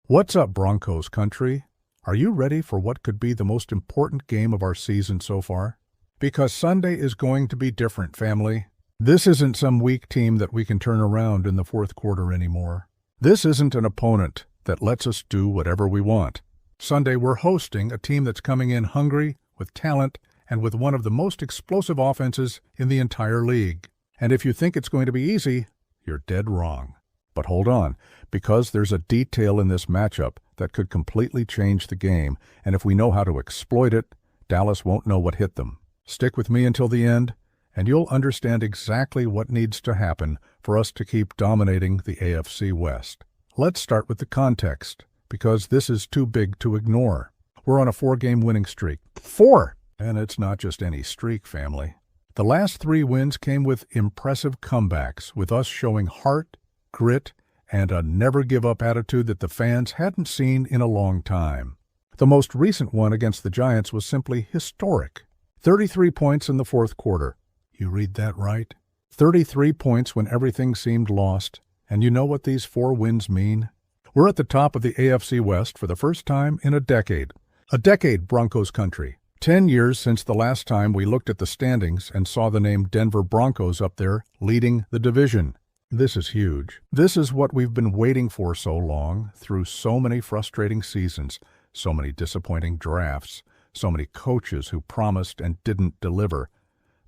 What's up, Broncos Country? Are you ready for what could be the most important game of our season so far? Because Sunday is going to be different, family. This isn't some weak team that we can turn around in the fourth quarter anymore. This isn't an opponent that lets us do whatever we want. Sunday, we're hosting a team that's coming in hungry, with talent, and with one of the most explosive offenses in the entire league. And if you think it's going to be easy, you're dead wrong. But hold on, because there's a detail in this matchup that could completely change the game, and if we know how to exploit it, Dallas won't know what hit them. Stick with me until the end, and you'll understand exactly what needs to happen for us to keep dominating the AFC West. Let's start with the context, because this is too big to ignore. We're on a 4-game winning streak. 4! And it's not just any streak, family. The last 3 wins came with impressive comebacks, with us showing heart, grit, and a never-give-up attitude that the fans hadn't seen in a long time. The most recent one against the Giants was simply historic. 33 points in the fourth quarter. You read that right? 33 points when everything seemed lost. And you know what these 4 wins mean? We're at the top of the AFC West for the first time in a decade. A decade, Broncos Country. 10 years since the last time we looked at the standings and saw the name Denver Broncos up there leading the division. This is huge. This is what we've been waiting for so long, through so many frustrating seasons, so many disappointing drafts, so many coaches who promised and didn't deliver.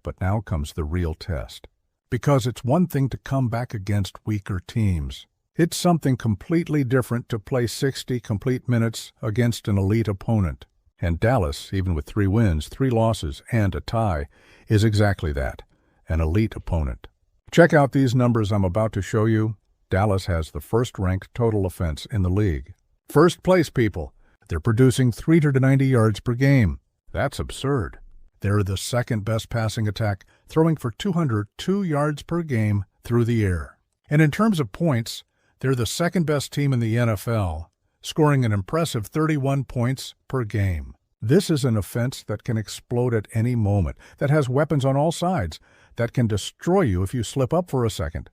But now comes the real test. Because it's one thing to come back against weaker teams. It's something completely different to play 60 complete minutes against an elite opponent. And Dallas, even with 3 wins, 3 losses, and a tie, is exactly that, an elite opponent. Check out these numbers I'm about to show you. Dallas has the first-ranked total offense in the league. First place, people. They're producing 390 yards per game. That's absurd. They're the second-best passing attack, throwing for 202 yards per game through the air. And in terms of points, they're the second-best team in the NFL, scoring an impressive 31 points per game. This is an offense that can explode at any moment, that has weapons on all sides, that can destroy you if you slip up for a second.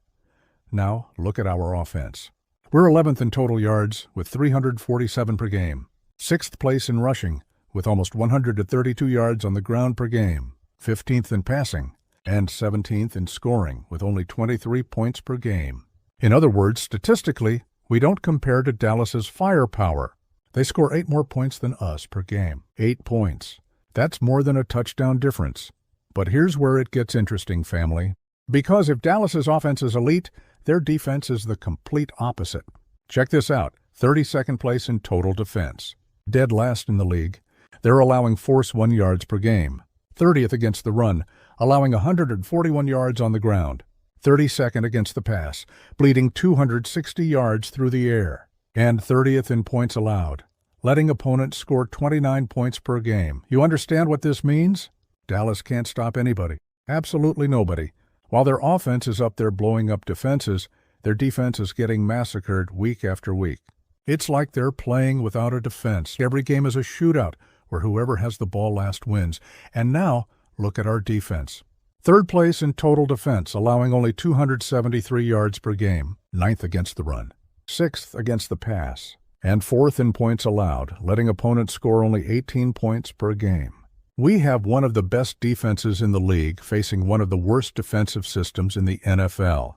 Now, look at our offense. We're 11th in total yards with 347 per game. 6th place in rushing with almost 132 yards on the ground per game. 15th in passing and 17th in scoring with only 23 points per game. In other words, statistically, we don't compare to Dallas's firepower. They score 8 more points than us per game. 8 points. That's more than a touchdown difference. But here's where it gets interesting, family. Because if Dallas's offense is elite, their defense is the complete opposite. Check this out. 32nd place in total defense. Dead last in the league. They're allowing force 1 yards per game. 30th against the run, allowing 141 yards on the ground. 32nd against the pass, bleeding 260 yards through the air. And 30th in points allowed, letting opponents score 29 points per game. You understand what this means? Dallas can't stop anybody. Absolutely nobody. While their offense is up there blowing up defenses, their defense is getting massacred week after week. It's like they're playing without a defense. Every game is a shootout, where whoever has the ball last wins. And now, look at our defense. 3rd place in total defense, allowing only 273 yards per game. 9th against the run. 6th against the pass. And 4th in points allowed, letting opponents score only 18 points per game. We have one of the best defenses in the league facing one of the worst defensive systems in the NFL.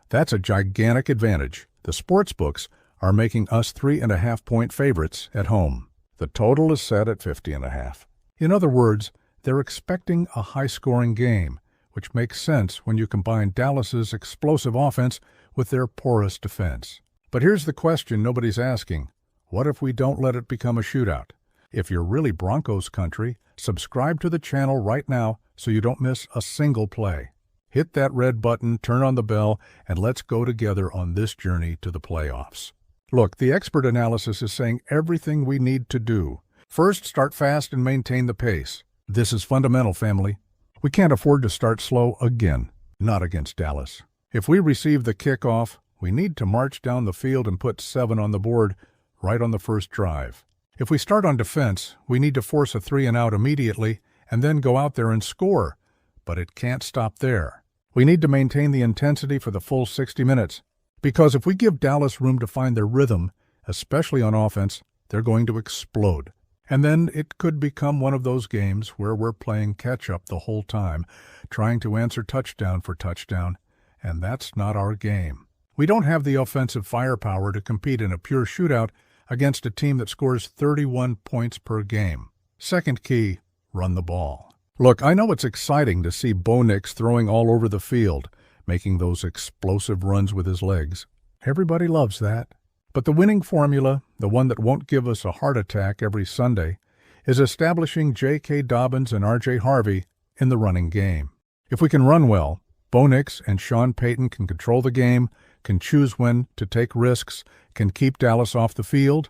That's a gigantic advantage. The sportsbooks are making us 3.5-point favorites at home. The total is set at 50.5. In other words, they're expecting a high-scoring game, which makes sense when you combine Dallas's explosive offense with their porous defense. But here's the question nobody's asking. What if we don't let it become a shootout? If you're really Broncos Country, subscribe to the channel right now so you don't miss a single play. Hit that red button, turn on the bell, and let's go together on this journey to the playoffs. Look, the expert analysis is saying everything we need to do. First, start fast and maintain the pace. This is fundamental, family. We can't afford to start slow again, not against Dallas. If we receive the kickoff, we need to march down the field and put 7 on the board right on the first drive. If we start on defense, we need to force a 3-and-out immediately and then go out there and score. But it can't stop there. We need to maintain the intensity for the full 60 minutes. Because if we give Dallas room to find their rhythm, especially on offense, they're going to explode. And then it could become one of those games where we're playing catch-up the whole time, trying to answer touchdown for touchdown, and that's not our game. We don't have the offensive firepower to compete in a pure shootout against a team that scores 31 points per game. Second key, run the ball. Look, I know it's exciting to see Bo Nix throwing all over the field, making those explosive runs with his legs. Everybody loves that. But the winning formula, the one that won't give us a heart attack every Sunday, is establishing J.K. Dobbins and R.J. Harvey in the running game. If we can run well, Bo Nix and Sean Payton can control the game, can choose when to take risks, can keep Dallas off the field.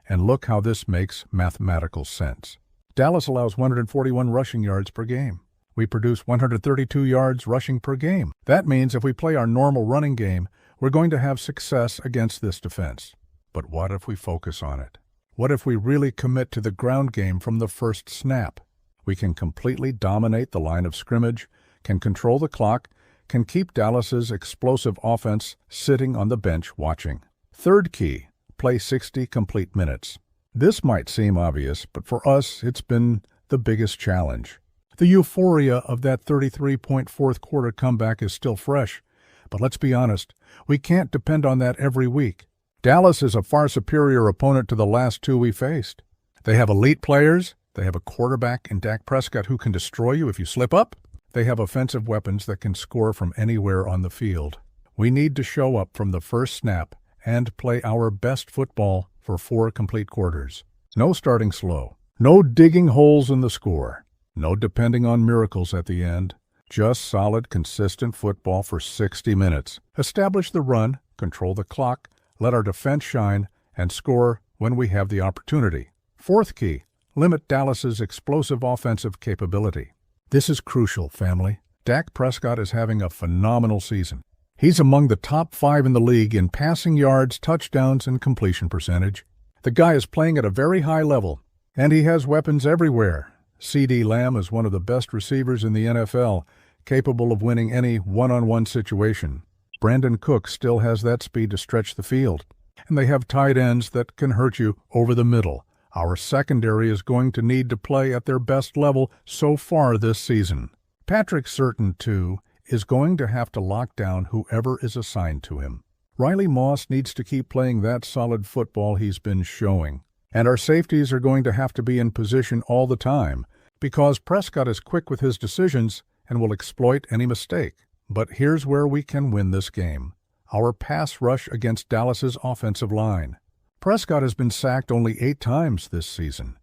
And look how this makes mathematical sense. Dallas allows 141 rushing yards per game. We produce 132 yards rushing per game. That means if we play our normal running game, we're going to have success against this defense. But what if we focus on it? What if we really commit to the ground game from the first snap? We can completely dominate the line of scrimmage, can control the clock, can keep Dallas's explosive offense sitting on the bench watching. Third key, play 60 complete minutes. This might seem obvious, but for us, it's been the biggest challenge. The euphoria of that 33-point fourth quarter comeback is still fresh. But let's be honest, we can't depend on that every week. Dallas is a far superior opponent to the last two we faced. They have elite players. They have a quarterback in Dak Prescott who can destroy you if you slip up. They have offensive weapons that can score from anywhere on the field. We need to show up from the first snap and play our best football for 4 complete quarters. No starting slow. No digging holes in the score. No depending on miracles at the end. Just solid, consistent football for 60 minutes. Establish the run, control the clock, let our defense shine, and score when we have the opportunity. Fourth key, limit Dallas's explosive offensive capability. This is crucial, family. Dak Prescott is having a phenomenal season. He's among the top 5 in the league in passing yards, touchdowns, and completion percentage. The guy is playing at a very high level, and he has weapons everywhere. CeeDee Lamb is one of the best receivers in the NFL, capable of winning any one-on-one situation. Brandon Cooks still has that speed to stretch the field. And they have tight ends that can hurt you over the middle. Our secondary is going to need to play at their best level so far this season. Patrick Surtain, too, is going to have to lock down whoever is assigned to him. Riley Moss needs to keep playing that solid football he's been showing. And our safeties are going to have to be in position all the time, because Prescott is quick with his decisions and will exploit any mistake. But here's where we can win this game. Our pass rush against Dallas's offensive line. Prescott has been sacked only 8 times this season.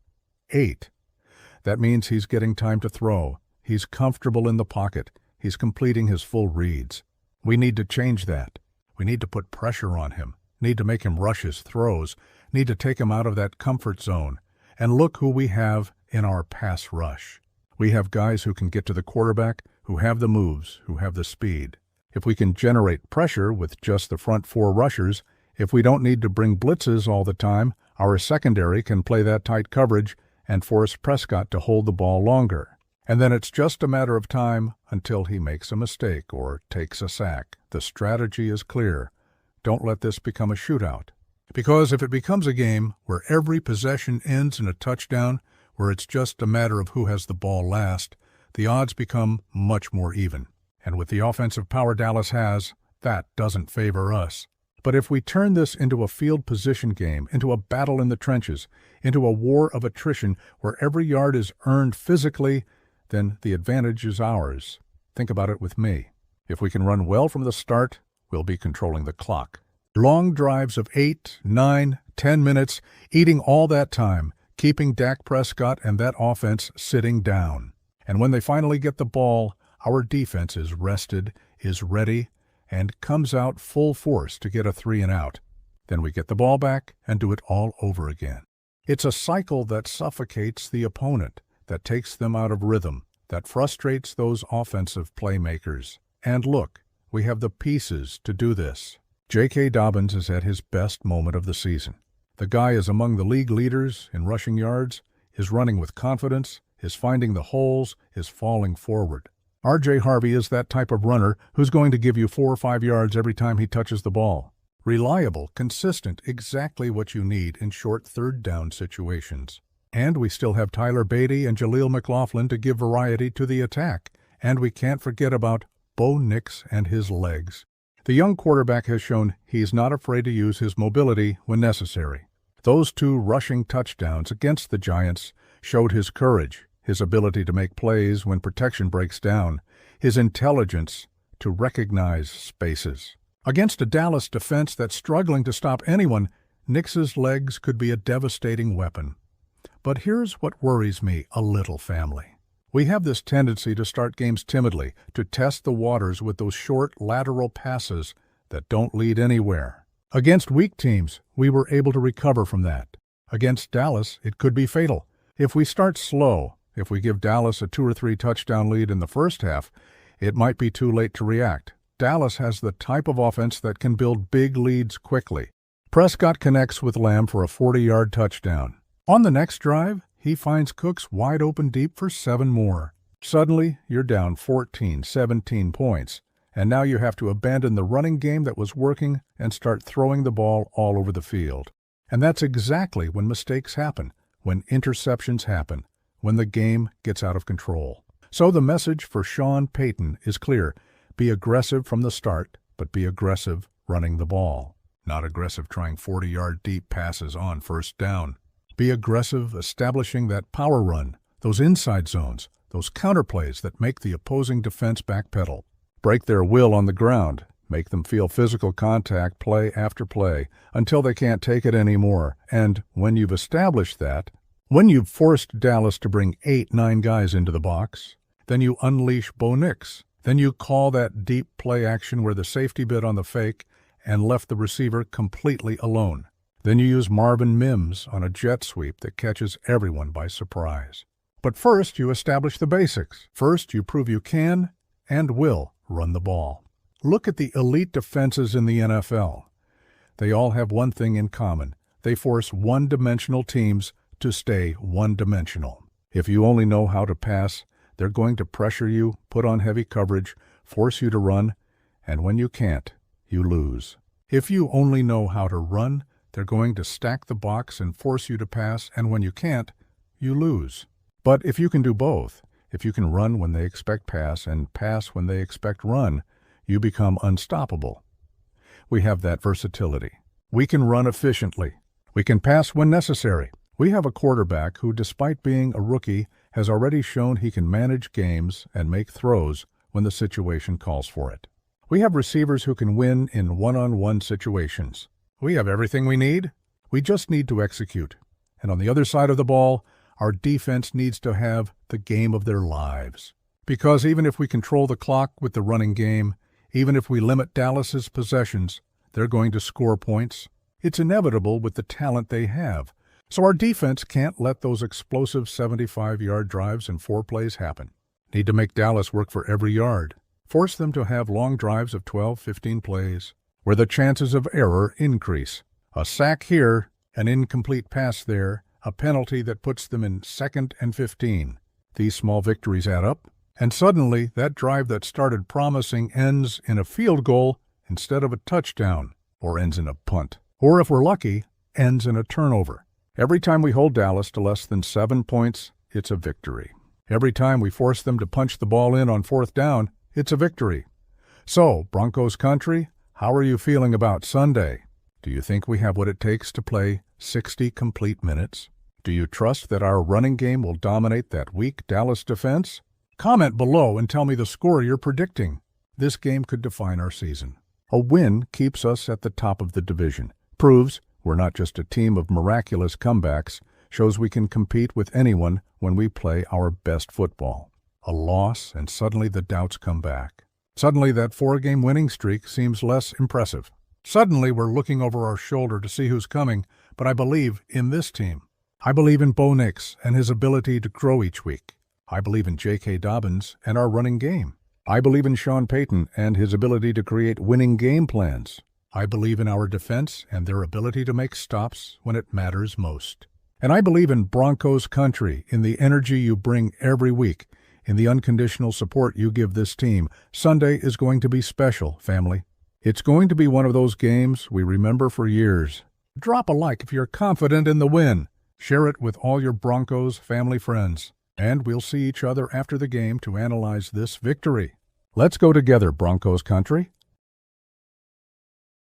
8. That means he's getting time to throw. He's comfortable in the pocket. He's completing his full reads. We need to change that. We need to put pressure on him. Need to make him rush his throws. Need to take him out of that comfort zone. And look who we have in our pass rush. We have guys who can get to the quarterback, who have the moves, who have the speed. If we can generate pressure with just the front 4 rushers, if we don't need to bring blitzes all the time, our secondary can play that tight coverage and force Prescott to hold the ball longer. And then it's just a matter of time until he makes a mistake or takes a sack. The strategy is clear. Don't let this become a shootout. Because if it becomes a game where every possession ends in a touchdown, where it's just a matter of who has the ball last, the odds become much more even. And with the offensive power Dallas has, that doesn't favor us. But if we turn this into a field position game, into a battle in the trenches, into a war of attrition where every yard is earned physically, then the advantage is ours. Think about it with me. If we can run well from the start, we'll be controlling the clock. Long drives of 8, 9, 10 minutes, eating all that time, keeping Dak Prescott and that offense sitting down. And when they finally get the ball, our defense is rested, is ready, and comes out full force to get a 3-and-out. Then we get the ball back and do it all over again. It's a cycle that suffocates the opponent, that takes them out of rhythm, that frustrates those offensive playmakers. And look, we have the pieces to do this. J.K. Dobbins is at his best moment of the season. The guy is among the league leaders in rushing yards, is running with confidence, is finding the holes, is falling forward. R.J. Harvey is that type of runner who's going to give you 4 or 5 yards every time he touches the ball. Reliable, consistent, exactly what you need in short third-down situations. And we still have Tyler Beatty and Jaleel McLaughlin to give variety to the attack. And we can't forget about Bo Nix and his legs. The young quarterback has shown he's not afraid to use his mobility when necessary. Those 2 rushing touchdowns against the Giants showed his courage, his ability to make plays when protection breaks down, his intelligence to recognize spaces. Against a Dallas defense that's struggling to stop anyone, Nix's legs could be a devastating weapon. But here's what worries me a little, family. We have this tendency to start games timidly, to test the waters with those short lateral passes that don't lead anywhere. Against weak teams, we were able to recover from that. Against Dallas, it could be fatal. If we start slow, if we give Dallas a 2 or 3 touchdown lead in the first half, it might be too late to react. Dallas has the type of offense that can build big leads quickly. Prescott connects with Lamb for a 40-yard touchdown. On the next drive, he finds Cooks wide open deep for 7 more. Suddenly, you're down 14, 17 points, and now you have to abandon the running game that was working and start throwing the ball all over the field. And that's exactly when mistakes happen, when interceptions happen, when the game gets out of control. So the message for Sean Payton is clear. Be aggressive from the start, but be aggressive running the ball. Not aggressive trying 40-yard deep passes on first down. Be aggressive establishing that power run, those inside zones, those counterplays that make the opposing defense backpedal. Break their will on the ground. Make them feel physical contact play after play until they can't take it anymore. And when you've established that, when you've forced Dallas to bring 8-9 guys into the box, then you unleash Bo Nix. Then you call that deep play action where the safety bit on the fake and left the receiver completely alone. Then you use Marvin Mims on a jet sweep that catches everyone by surprise. But first, you establish the basics. First, you prove you can and will run the ball. Look at the elite defenses in the NFL. They all have one thing in common. They force one-dimensional teams to stay one-dimensional. If you only know how to pass, they're going to pressure you, put on heavy coverage, force you to run, and when you can't, you lose. If you only know how to run, they're going to stack the box and force you to pass, and when you can't, you lose. But if you can do both, if you can run when they expect pass and pass when they expect run, you become unstoppable. We have that versatility. We can run efficiently. We can pass when necessary. We have a quarterback who, despite being a rookie, has already shown he can manage games and make throws when the situation calls for it. We have receivers who can win in one-on-one situations. We have everything we need. We just need to execute. And on the other side of the ball, our defense needs to have the game of their lives. Because even if we control the clock with the running game, even if we limit Dallas's possessions, they're going to score points. It's inevitable with the talent they have. So our defense can't let those explosive 75-yard drives in 4 plays happen. Need to make Dallas work for every yard. Force them to have long drives of 12, 15 plays, where the chances of error increase. A sack here, an incomplete pass there, a penalty that puts them in 2nd and 15. These small victories add up, and suddenly that drive that started promising ends in a field goal instead of a touchdown, or ends in a punt, or if we're lucky, ends in a turnover. Every time we hold Dallas to less than 7 points, it's a victory. Every time we force them to punch the ball in on 4th down, it's a victory. So, Broncos Country, how are you feeling about Sunday? Do you think we have what it takes to play 60 complete minutes? Do you trust that our running game will dominate that weak Dallas defense? Comment below and tell me the score you're predicting. This game could define our season. A win keeps us at the top of the division. Proves we're not just a team of miraculous comebacks. Shows we can compete with anyone when we play our best football. A loss and suddenly the doubts come back. Suddenly that 4-game winning streak seems less impressive. Suddenly we're looking over our shoulder to see who's coming, but I believe in this team. I believe in Bo Nix and his ability to grow each week. I believe in J.K. Dobbins and our running game. I believe in Sean Payton and his ability to create winning game plans. I believe in our defense and their ability to make stops when it matters most. And I believe in Broncos Country, in the energy you bring every week, in the unconditional support you give this team. Sunday is going to be special, family. It's going to be one of those games we remember for years. Drop a like if you're confident in the win. Share it with all your Broncos family friends. And we'll see each other after the game to analyze this victory. Let's go together, Broncos Country.